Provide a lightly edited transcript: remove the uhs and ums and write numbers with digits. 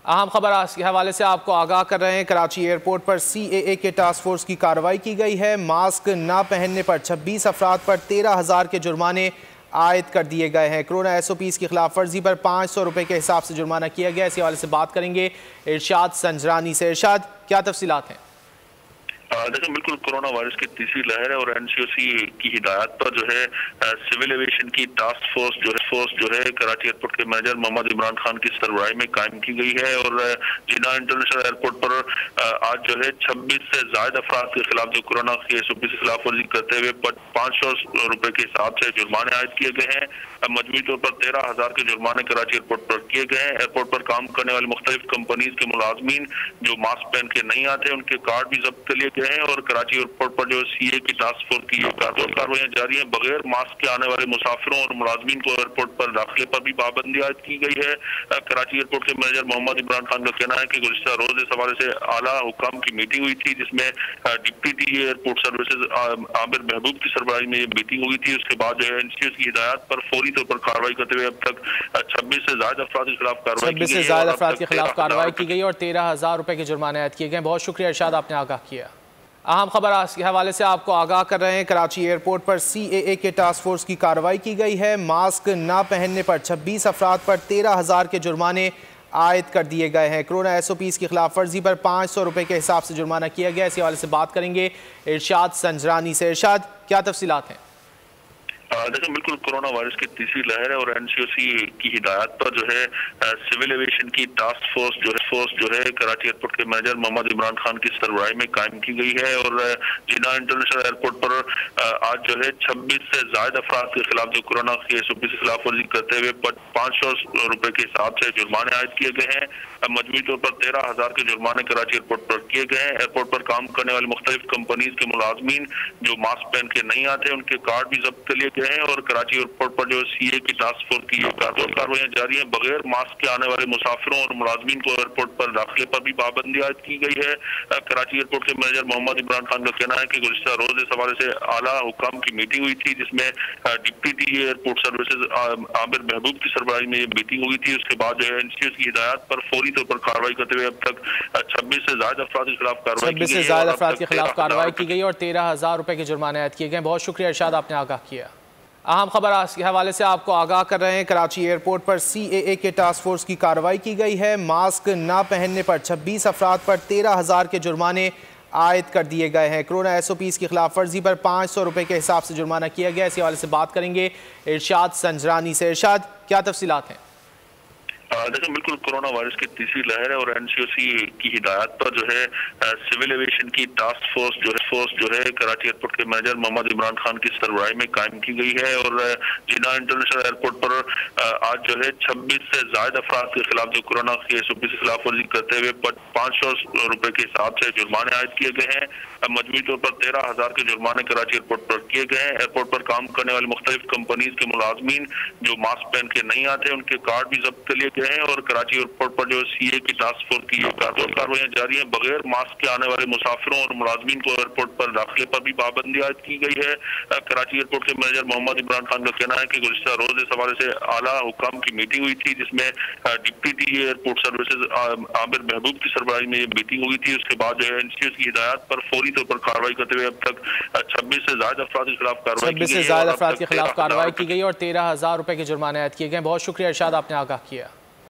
अहम खबर आज के हवाले से आपको आगाह कर रहे हैं। कराची एयरपोर्ट पर CAA के टास्क फोर्स की कार्रवाई की गई है। मास्क न पहनने पर 26 अफराद पर 13,000 के जुर्माने आयद कर दिए गए हैं। कोरोना SOPs की खिलाफ वर्जी पर 500 रुपए के हिसाब से जुर्माना किया गया। इसी हवाले से बात करेंगे इरशाद संजरानी से। इरशाद, क्या तफसीलात हैं? देखिए, बिल्कुल कोरोना वायरस की तीसरी लहर है और NCOC की हिदायत पर जो है सिविल एविएशन की टास्क फोर्स जो है कराची एयरपोर्ट के मैनेजर मोहम्मद इमरान खान की सरबराही में कायम की गई है। और जिन्ना इंटरनेशनल एयरपोर्ट पर आज जो है 26 से ज्यादा अफराद के खिलाफ जो कोरोना की SOP की खिलाफ वर्जी करते हुए 500 रुपए के हिसाब से जुर्माने आयद किए गए हैं। मजमूई तौर पर 13,000 के जुर्माने कराची एयरपोर्ट पर किए गए हैं। एयरपोर्ट पर काम करने वाले मुख्तलिफ कंपनीज के मुलाजमीन जो मास्क पहन के नहीं आते उनके कार्ड भी जब्त कर लिए गए हैं। और कराची एयरपोर्ट पर जो CA की टास्क फोर्स की कार्रवाइयां जारी हैं। बगैर मास्क के आने वाले मुसाफिरों और मुलाजमीन को एयरपोर्ट पर दाखिले पर भी पाबंदी आयद की गई है। कराची एयरपोर्ट के मैनेजर मोहम्मद इमरान खान का कहना है कि गुज़िश्ता रोज इस हवाले से आला हुकाम की मीटिंग हुई थी, जिसमें deputy DG airport services Aamir महबूब की सरबराही में ये मीटिंग हुई थी। उसके बाद जो है NCOC की हिदायत पर फौरी तौर पर कार्रवाई करते हुए अब तक 26 से ज्यादा अफराद के खिलाफ कार्रवाई की गई और 13,000 रुपए के जुर्माने आयद किए गए। बहुत शुक्रिया इरशाद, आपने आगाह किया। अहम खबर आज के हवाले से आपको आगाह कर रहे हैं। कराची एयरपोर्ट पर CAA के टास्क फोर्स की कार्रवाई की गई है। मास्क न पहनने पर 26 अफराद पर 13,000 के जुर्माने आयद कर दिए गए हैं। कोरोना SOPs की खिलाफ वर्जी पर 500 रुपए के हिसाब से जुर्माना किया गया। इसी हवाले से बात करेंगे इरशाद संजरानी से। इरशाद, क्या तफसीलात हैं? देखिए, बिल्कुल कोरोना वायरस की तीसरी लहर है और NCOC की हिदायत पर जो है सिविल एविएशन की टास्क फोर्स जो है कराची एयरपोर्ट के मैनेजर मोहम्मद इमरान खान की सरबराही में कायम की गई है। और जिन्ना इंटरनेशनल एयरपोर्ट पर आज जो है 26 से ज्यादा अफराद के खिलाफ जो कोरोना की SOP की खिलाफ वर्जी करते हुए 500 रुपए के हिसाब से जुर्माने आयद किए गए हैं। मजमूई तौर पर 13,000 के जुर्माने कराची एयरपोर्ट पर किए गए हैं। एयरपोर्ट पर काम करने वाले मुख्तलिफ कंपनीज के मुलाजमीन जो मास्क पहन के नहीं आते उनके कार्ड भी जब्त कर लिए गए हैं। और कराची एयरपोर्ट पर जो CA की टास्क फोर्स की कार्रवाइयां जारी हैं। बगैर मास्क के आने वाले मुसाफिरों और मुलाजमीन को एयरपोर्ट पर दाखिले पर भी पाबंदी आयद की गई है। कराची एयरपोर्ट के मैनेजर मोहम्मद इमरान खान का कहना है कि गुज़िश्ता रोज इस हवाले से आला हुकाम की मीटिंग हुई थी, जिसमें deputy DG airport services Aamir महबूब की सरबराही में ये मीटिंग हुई थी। उसके बाद जो है NCOC की हिदायत पर फौरी तौर पर कार्रवाई करते हुए अब तक 26 से ज्यादा अफराद के खिलाफ कार्रवाई की गई और 13,000 रुपए के जुर्माने आयद किए गए। बहुत शुक्रिया इरशाद, आपने आगाह किया। अहम खबर आज के हवाले से आपको आगाह कर रहे हैं। कराची एयरपोर्ट पर CAA के टास्क फोर्स की कार्रवाई की गई है। मास्क न पहनने पर 26 अफराद पर 13,000 के जुर्माने आयद कर दिए गए हैं। कोरोना SOPs की खिलाफ वर्जी पर 500 रुपए के हिसाब से जुर्माना किया गया। इसी हवाले से बात करेंगे इरशाद संजरानी से। इरशाद, क्या तफसीलात हैं? देखिए, बिल्कुल कोरोना वायरस की तीसरी लहर है और NCOC की हिदायत पर जो है सिविल एविएशन की टास्क फोर्स जो है कराची एयरपोर्ट के मैनेजर मोहम्मद इमरान खान की सरबराही में कायम की गई है। और जिन्ना इंटरनेशनल एयरपोर्ट पर आज जो है 26 से ज्यादा अफराद के खिलाफ जो कोरोना की SOP की खिलाफ वर्जी करते हुए 500 रुपए के हिसाब से जुर्माने आयद किए गए हैं। मजमूई तौर पर 13,000 के जुर्माने कराची एयरपोर्ट पर किए गए हैं। एयरपोर्ट पर काम करने वाले मुख्तलिफ कंपनीज के मुलाजमीन जो मास्क पहन के नहीं आते उनके कार्ड भी जब्त कर लिए गए हैं। और कराची एयरपोर्ट पर जो CA की टास्क फोर्स की कार्रवाइयां जारी हैं। बगैर मास्क के आने वाले मुसाफिरों और मुलाजमीन को एयरपोर्ट पर दाखिले पर भी पाबंदी आयद की गई है। कराची एयरपोर्ट के मैनेजर मोहम्मद इमरान खान का कहना है कि गुज़िश्ता रोज इस हवाले से आला हुकाम की मीटिंग हुई थी, जिसमें deputy DG airport services Aamir महबूब की सरबराही में ये मीटिंग हुई थी। उसके बाद जो है NCOC की हिदायत पर फौरी तौर पर कार्रवाई करते हुए अब तक 26 से ज्यादा अफराद के खिलाफ कार्रवाई की गई और 13,000 रुपए के जुर्माने आयद किए गए। बहुत शुक्रिया इरशाद, आपने आगाह किया।